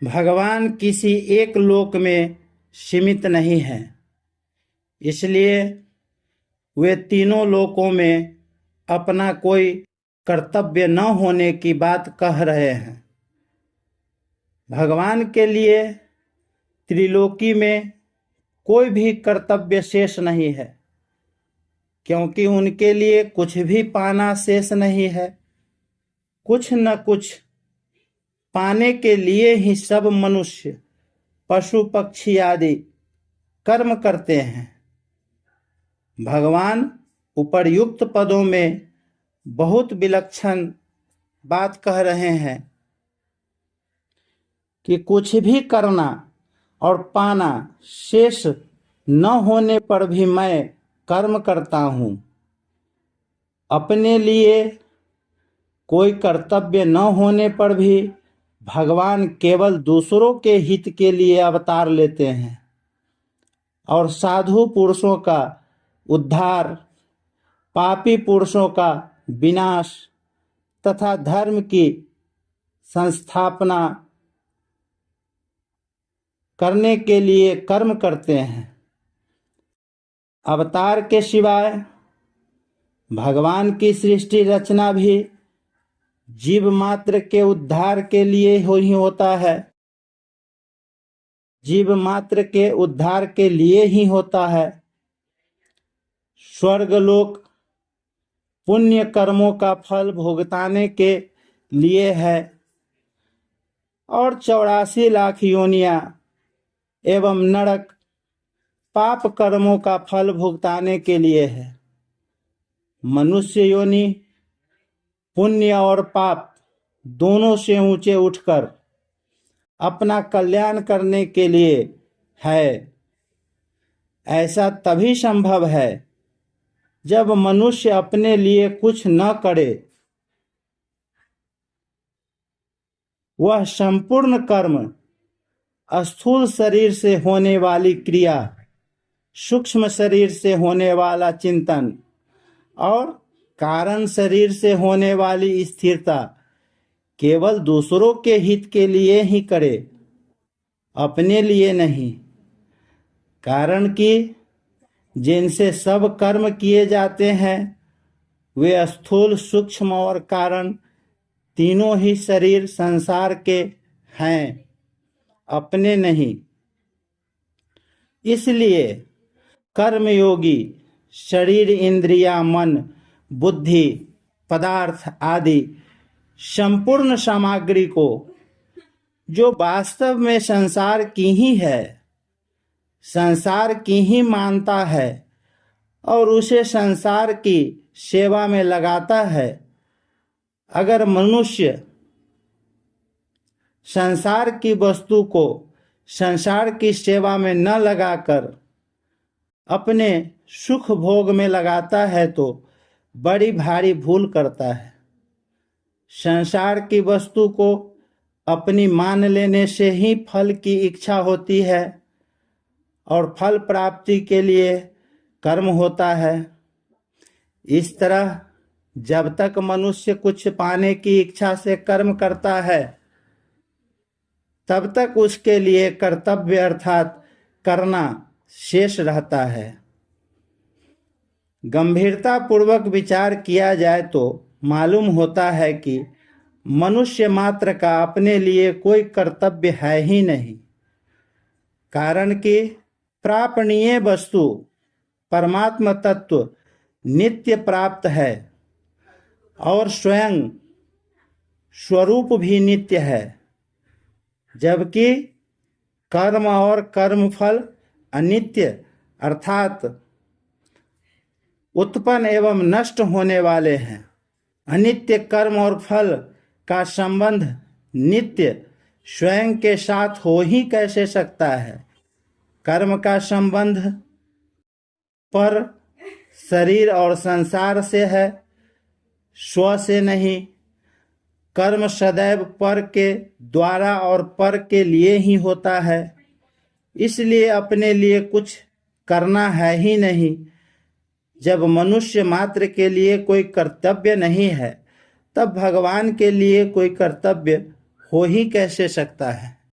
भगवान किसी एक लोक में सीमित नहीं है, इसलिए वे तीनों लोकों में अपना कोई कर्तव्य न होने की बात कह रहे हैं। भगवान के लिए त्रिलोकी में कोई भी कर्तव्य शेष नहीं है, क्योंकि उनके लिए कुछ भी पाना शेष नहीं है। कुछ न कुछ पाने के लिए ही सब मनुष्य, पशु पक्षी आदि कर्म करते हैं। भगवान उपर्युक्त पदों में बहुत विलक्षण बात कह रहे हैं कि कुछ भी करना और पाना शेष न होने पर भी मैं कर्म करता हूँ। अपने लिए कोई कर्तव्य न होने पर भी भगवान केवल दूसरों के हित के लिए अवतार लेते हैं और साधु पुरुषों का उद्धार, पापी पुरुषों का विनाश तथा धर्म की संस्थापना करने के लिए कर्म करते हैं। अवतार के सिवाय भगवान की सृष्टि रचना भी जीव मात्र के उद्धार के लिए ही होता है। जीव मात्र के उद्धार के लिए ही होता है। स्वर्गलोक पुण्य कर्मों का फल भुगताने के लिए है और 84 लाख योनियां एवं नरक पाप कर्मों का फल भुगताने के लिए है। मनुष्य योनि पुण्य और पाप दोनों से ऊंचे उठकर अपना कल्याण करने के लिए है। ऐसा तभी संभव है जब मनुष्य अपने लिए कुछ न करे। वह संपूर्ण कर्म स्थूल शरीर से होने वाली क्रिया, सूक्ष्म शरीर से होने वाला चिंतन और कारण शरीर से होने वाली स्थिरता केवल दूसरों के हित के लिए ही करे, अपने लिए नहीं। कारण कि जिनसे सब कर्म किए जाते हैं वे स्थूल, सूक्ष्म और कारण तीनों ही शरीर संसार के हैं, अपने नहीं। इसलिए कर्मयोगी शरीर, इंद्रिया, मन, बुद्धि, पदार्थ आदि संपूर्ण सामग्री को, जो वास्तव में संसार की ही है, संसार की ही मानता है और उसे संसार की सेवा में लगाता है। अगर मनुष्य संसार की वस्तु को संसार की सेवा में न लगाकर अपने सुख भोग में लगाता है तो बड़ी भारी भूल करता है। संसार की वस्तु को अपनी मान लेने से ही फल की इच्छा होती है और फल प्राप्ति के लिए कर्म होता है। इस तरह जब तक मनुष्य कुछ पाने की इच्छा से कर्म करता है तब तक उसके लिए कर्तव्य अर्थात करना शेष रहता है। गंभीरता पूर्वक विचार किया जाए तो मालूम होता है कि मनुष्य मात्र का अपने लिए कोई कर्तव्य है ही नहीं। कारण कि प्रापणीय वस्तु परमात्म तत्व नित्य प्राप्त है और स्वयं स्वरूप भी नित्य है, जबकि कर्म और कर्मफल अनित्य अर्थात उत्पन्न एवं नष्ट होने वाले हैं। अनित्य कर्म और फल का संबंध नित्य स्वयं के साथ हो ही कैसे सकता है। कर्म का संबंध पर शरीर और संसार से है, स्व से नहीं। कर्म सदैव पर के द्वारा और पर के लिए ही होता है, इसलिए अपने लिए कुछ करना है ही नहीं। जब मनुष्य मात्र के लिए कोई कर्तव्य नहीं है तब भगवान के लिए कोई कर्तव्य हो ही कैसे सकता है।